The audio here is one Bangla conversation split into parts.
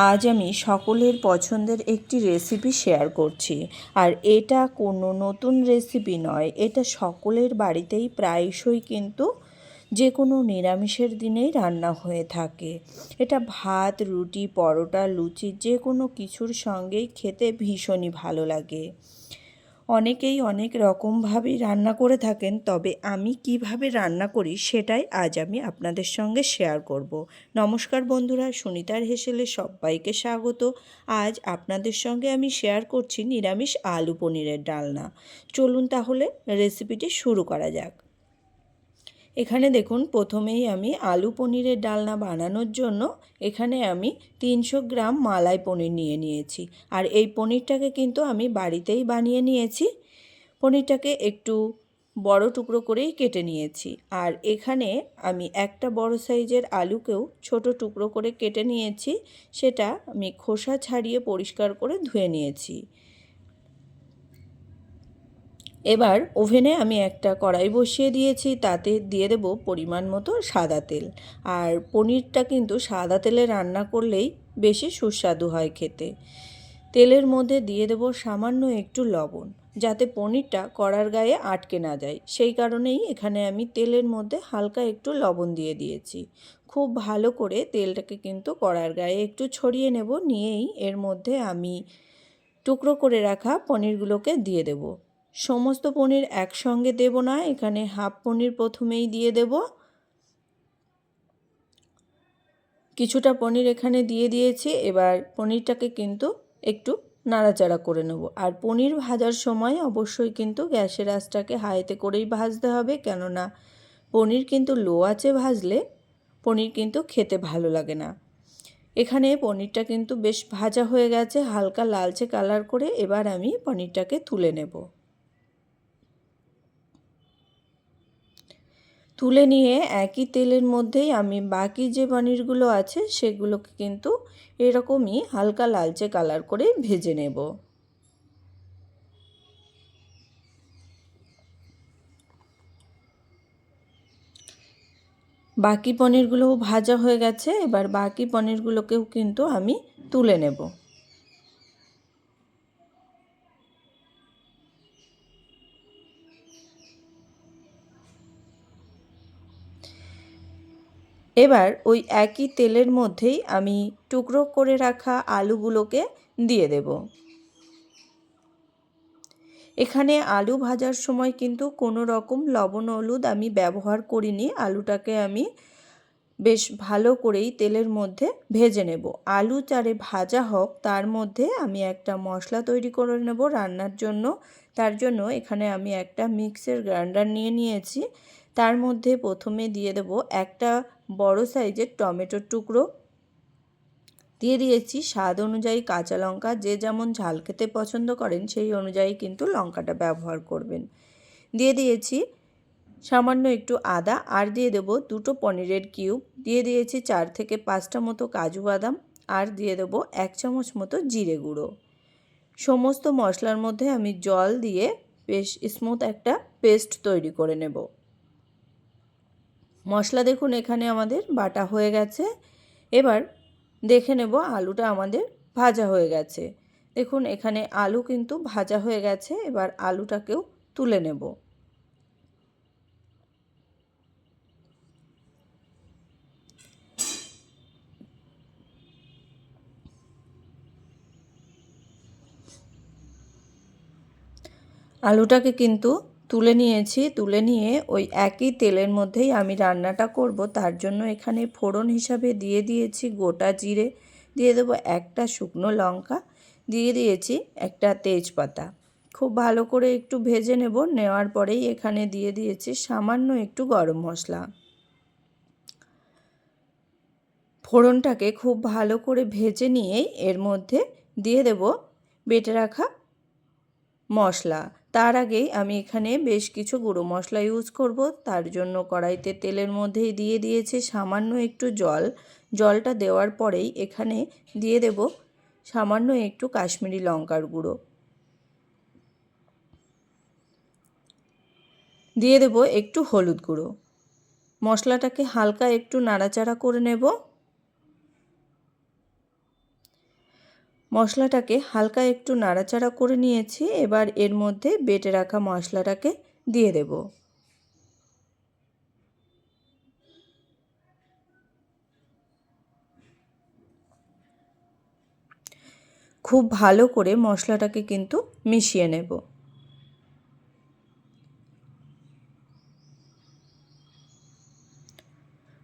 আজ আমি সকলের পছন্দের একটি রেসিপি শেয়ার করছি। আর এটা কোনো নতুন রেসিপি নয়, এটা সকলের বাড়িতেই প্রায়শই কিন্তু যে কোনো নিরামিষের দিনেই রান্না হয়ে থাকে। এটা ভাত, রুটি, পরোটা, লুচি যে কোনো কিছুর সঙ্গেই খেতে ভীষণই ভালো লাগে। অনেকেই অনেক রকমভাবেই রান্না করে থাকেন, তবে আমি কিভাবে রান্না করি সেটাই আজ আমি আপনাদের সঙ্গে শেয়ার করব। নমস্কার বন্ধুরা, সুনিতার হেসেলে সবাইকে স্বাগত। আজ আপনাদের সঙ্গে আমি শেয়ার করছি নিরামিষ আলু পনিরের ডালনা। চলুন তাহলে রেসিপিটি শুরু করা যাক। এখানে দেখুন, প্রথমেই আমি আলু পনিরের ডালনা বানানোর জন্য এখানে আমি 300 গ্রাম মালাই পনির নিয়ে নিয়েছি। আর এই পনিরটাকে কিন্তু আমি বাড়িতেই বানিয়ে নিয়েছি। পনিরটাকে একটু বড় টুকরো করেই কেটে নিয়েছি। আর এখানে আমি একটা বড় সাইজের আলুকেও ছোট টুকরো করে কেটে নিয়েছি। সেটা আমি খোসা ছাড়িয়ে পরিষ্কার করে ধুয়ে নিয়েছি। এবার ওভেনে আমি একটা কড়াই বসিয়ে দিয়েছি, তাতে দিয়ে দেব পরিমাণ মতো সাদা তেল। আর পনিরটা কিন্তু সাদা তেলে রান্না করলেই বেশি সুস্বাদু হয় খেতে। তেলের মধ্যে দিয়ে দেব সামান্য একটু লবণ, যাতে পনিরটা কড়ার গায়ে আটকে না যায়। সেই কারণেই এখানে আমি তেলের মধ্যে হালকা একটু লবণ দিয়ে দিয়েছি। খুব ভালো করে তেলটাকে কিন্তু কড়ার গায়ে একটু ছড়িয়ে নেব। নিয়েই এর মধ্যে আমি টুকরো করে রাখা পনিরগুলোকে দিয়ে দেব। সমস্ত পনির একসঙ্গে দেব না, এখানে হাফ পনির প্রথমেই দিয়ে দেব। কিছুটা পনির এখানে দিয়ে দিয়েছি। এবার পনিরটাকে কিন্তু একটু নাড়াচাড়া করে নেব। আর পনির ভাজার সময় অবশ্যই কিন্তু গ্যাসের আঁচটাকে হাইতে করেই ভাজতে হবে, কেননা পনির কিন্তু লো আঁচে ভাজলে পনির কিন্তু খেতে ভালো লাগে না। এখানে পনিরটা কিন্তু বেশ ভাজা হয়ে গেছে, হালকা লালচে কালার করে। এবার আমি পনিরটাকে তুলে নেব। তুলে নিয়ে একই তেলের মধ্যেই আমি বাকি যে পনিরগুলো আছে সেগুলোকে কিন্তু এরকমই হালকা লালচে কালার করে ভেজে নেব। বাকি পনিরগুলোও ভাজা হয়ে গেছে। এবার বাকি পনিরগুলোকেও কিন্তু আমি তুলে নেব। এবার ওই একই তেলের মধ্যেই আমি টুকরো করে রাখা আলুগুলোকে দিয়ে দেব। এখানে আলু ভাজার সময় কিন্তু কোনো রকম লবণ হলুদ আমি ব্যবহার করিনি। আলুটাকে আমি বেশ ভালো করেই তেলের মধ্যে ভেজে নেব। আলু চারে ভাজা হোক, তার মধ্যে আমি একটা মশলা তৈরি করে নেব রান্নার জন্য। তার জন্য এখানে আমি একটা মিক্সির গ্রাইন্ডার নিয়ে নিয়েছি। তার মধ্যে প্রথমে দিয়ে দেব একটা বড় সাইজের টমেটোর টুকরো, দিয়ে দিয়েছি স্বাদ অনুযায়ী কাঁচা লঙ্কা। যে যেমন ঝাল খেতে পছন্দ করেন সেই অনুযায়ী কিন্তু লঙ্কাটা ব্যবহার করবেন। দিয়ে দিয়েছি সামান্য একটু আদা, আর দিয়ে দেব দুটো পনিরের কিউব। দিয়ে দিয়েছি 4 থেকে 5টা মতো কাজু বাদাম, আর দিয়ে দেব 1 চামচ মতো জিরে গুঁড়ো। সমস্ত মশলার মধ্যে আমি জল দিয়ে বেশ স্মুথ একটা পেস্ট তৈরি করে নেব। মশলা দেখুন এখানে আমাদের বাটা হয়ে গেছে। এবার দেখে নেব আলুটা আমাদের ভাজা হয়ে গেছে। দেখুন এখানে আলু কিন্তু ভাজা হয়ে গেছে। এবার আলুটাকেও তুলে নেব। আলুটাকে কিন্তু তুলে নিয়েছি। তুলে নিয়ে ওই একই তেলের মধ্যেই আমি রান্নাটা করব। তার জন্য এখানে ফোড়ন হিসাবে দিয়ে দিয়েছি গোটা জিরে, দিয়ে দেবো একটা শুকনো লঙ্কা, দিয়ে দিয়েছি একটা তেজপাতা। খুব ভালো করে একটু ভেজে নেব। নেওয়ার পরেই এখানে দিয়ে দিয়েছি সামান্য একটু গরম মশলা। ফোড়নটাকে খুব ভালো করে ভেজে নিয়েই এর মধ্যে দিয়ে দেব বেটে রাখা মশলা। তার আগেই আমি এখানে বেশ কিছু গুঁড়ো মশলা ইউজ করব। তার জন্য কড়াইতে তেলের মধ্যেই দিয়ে দিয়েছি সামান্য একটু জল। জলটা দেওয়ার পরেই এখানে দিয়ে দেব সামান্য একটু কাশ্মীরি লঙ্কার গুঁড়ো, দিয়ে দেব একটু হলুদ গুঁড়ো। মশলাটাকে হালকা একটু নাড়াচাড়া করে নেব। মশলাটাকে হালকা একটু নাড়াচাড়া করে নিয়েছি। এবার এর মধ্যে বেটে রাখা মশলাটাকে দিয়ে দেব। খুব ভালো করে মশলাটাকে কিন্তু মিশিয়ে নেব।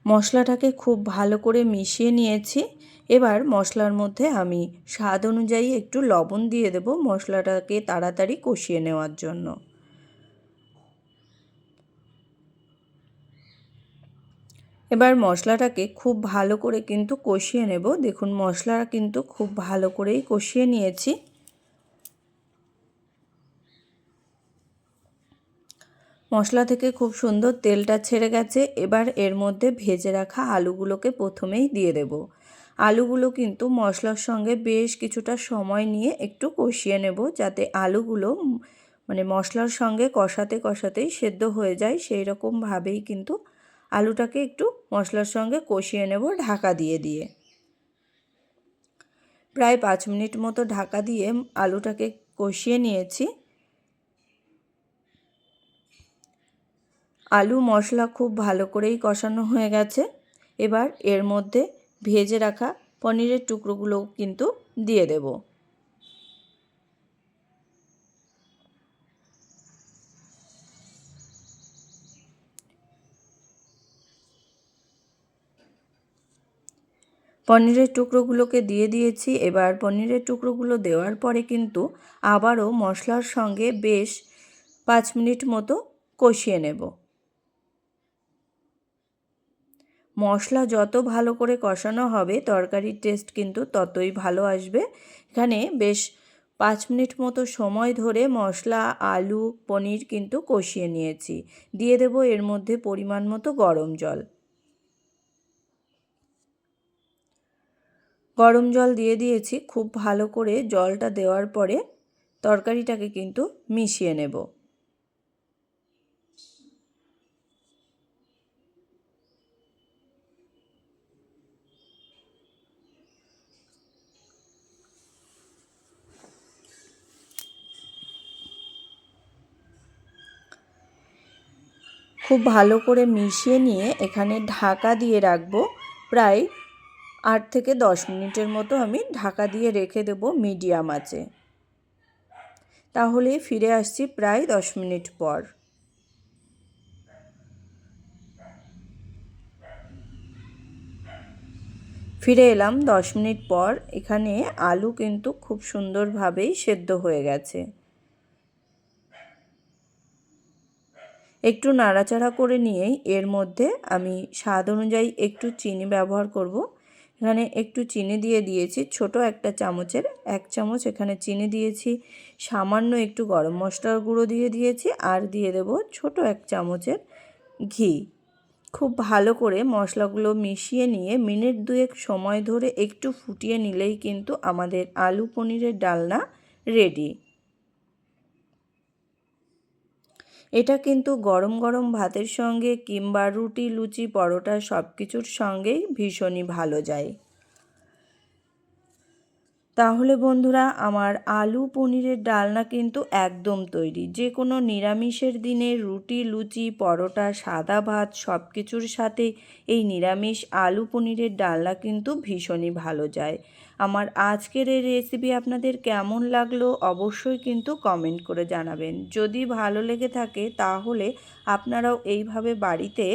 মশলাটাকে খুব ভালো করে মিশিয়ে নিয়েছি। এবার মশলার মধ্যে আমি স্বাদ অনুযায়ী একটু লবণ দিয়ে দেব মশলাটাকে তাড়াতাড়ি কষিয়ে নেওয়ার জন্য। এবার মশলাটাকে খুব ভালো করে কিন্তু কষিয়ে নেব। দেখুন মশলা কিন্তু খুব ভালো করেই কষিয়ে নিয়েছি। মশলা থেকে খুব সুন্দর তেলটা ছেড়ে গেছে। এবার এর মধ্যে ভেজে রাখা আলুগুলোকে প্রথমেই দিয়ে দেব। আলুগুলো কিন্তু মশলার সঙ্গে বেশ কিছুটা সময় নিয়ে একটু কষিয়ে নেব, যাতে আলুগুলো মশলার সঙ্গে কষাতে কষাতেই সেদ্ধ হয়ে যায়। সেই রকমভাবেই কিন্তু আলুটাকে একটু মশলার সঙ্গে কষিয়ে নেব ঢাকা দিয়ে দিয়ে। প্রায় 5 মিনিট মতো ঢাকা দিয়ে আলুটাকে কষিয়ে নিয়েছি। আলু মশলা খুব ভালো করেই কষানো হয়ে গেছে। এবার এর মধ্যে ভেজে রাখা পনিরের টুকরোগুলো কিন্তু দিয়ে দেব। পনিরের টুকরোগুলোকে দিয়ে দিয়েছি। এবার পনিরের টুকরোগুলো দেওয়ার পরে কিন্তু আবারও মশলার সঙ্গে বেশ 5 মিনিট মতো কষিয়ে নেব। মশলা যত ভালো করে কষানো হবে তরকারির টেস্ট কিন্তু ততই ভালো আসবে। এখানে বেশ 5 মিনিট মতো সময় ধরে মশলা, আলু, পনির কিন্তু কষিয়ে নিয়েছি। দিয়ে দেব এর মধ্যে পরিমাণ মতো গরম জল। গরম জল দিয়ে দিয়েছি। খুব ভালো করে জলটা দেওয়ার পরে তরকারিটাকে কিন্তু মিশিয়ে নেব। খুব ভালো করে মিশিয়ে নিয়ে এখানে ঢাকা দিয়ে রাখবো। প্রায় 8 থেকে 10 মিনিটের মতো আমি ঢাকা দিয়ে রেখে দেব মিডিয়াম আঁচে। তাহলে ফিরে আসছি প্রায় 10 মিনিট পর। ফিরে এলাম 10 মিনিট পর। এখানে আলু কিন্তু খুব সুন্দরভাবেই সেদ্ধ হয়ে গেছে। একটু নাড়াচাড়া করে নিয়েই এর মধ্যে আমি স্বাদ অনুযায়ী একটু চিনি ব্যবহার করব। এখানে একটু চিনি দিয়ে দিয়েছি, ছোট একটা চামচের 1 চামচ এখানে চিনি দিয়েছি। সামান্য একটু গরম মশলার গুঁড়ো দিয়ে দিয়েছি আর দিয়ে দেব ছোট 1 চামচের ঘি। খুব ভালো করে মশলাগুলো মিশিয়ে নিয়ে মিনিট 2 সময় ধরে একটু ফুটিয়ে নিলেই কিন্তু আমাদের আলু পনিরের ডালনা রেডি। এটা কিন্তু গরম গরম ভাতের সঙ্গে কিংবা রুটি, লুচি, পরোটা সব কিছুর সঙ্গেই ভীষণই ভালো যায়। তাহলে বন্ধুরা আমার আলু পনিরের ডালনা কিন্তু একদম তৈরি। যে কোনো নিরামিষের দিনে রুটি, লুচি, পরোটা, সাদা ভাত সব কিছুর সাথে এই নিরামিষ আলু পনিরের ডালনা কিন্তু ভীষণই ভালো যায়। আমার আজকের এই রেসিপি আপনাদের কেমন লাগলো অবশ্যই কিন্তু কমেন্ট করে জানাবেন। যদি ভালো লেগে থাকে তাহলে আপনারাও এইভাবে বাড়িতে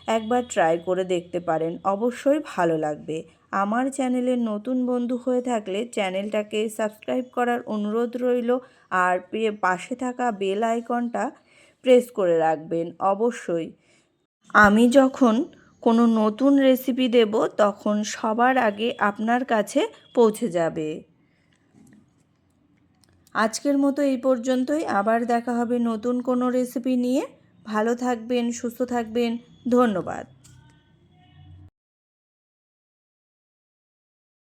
একবার ট্রাই করে দেখতে পারেন, অবশ্যই ভালো লাগবে। আমার চ্যানেলের নতুন বন্ধু হয়ে থাকলে চ্যানেলটাকে সাবস্ক্রাইব করার অনুরোধ রইল আর পাশে থাকা বেল আইকনটা প্রেস করে রাখবেন অবশ্যই। আমি যখন কোনো নতুন রেসিপি দেব তখন সবার আগে আপনার কাছে পৌঁছে যাবে। আজকের মতো এই পর্যন্তই। আবার দেখা হবে নতুন কোনো রেসিপি নিয়ে। ভালো থাকবেন, সুস্থ থাকবেন। ধন্যবাদ।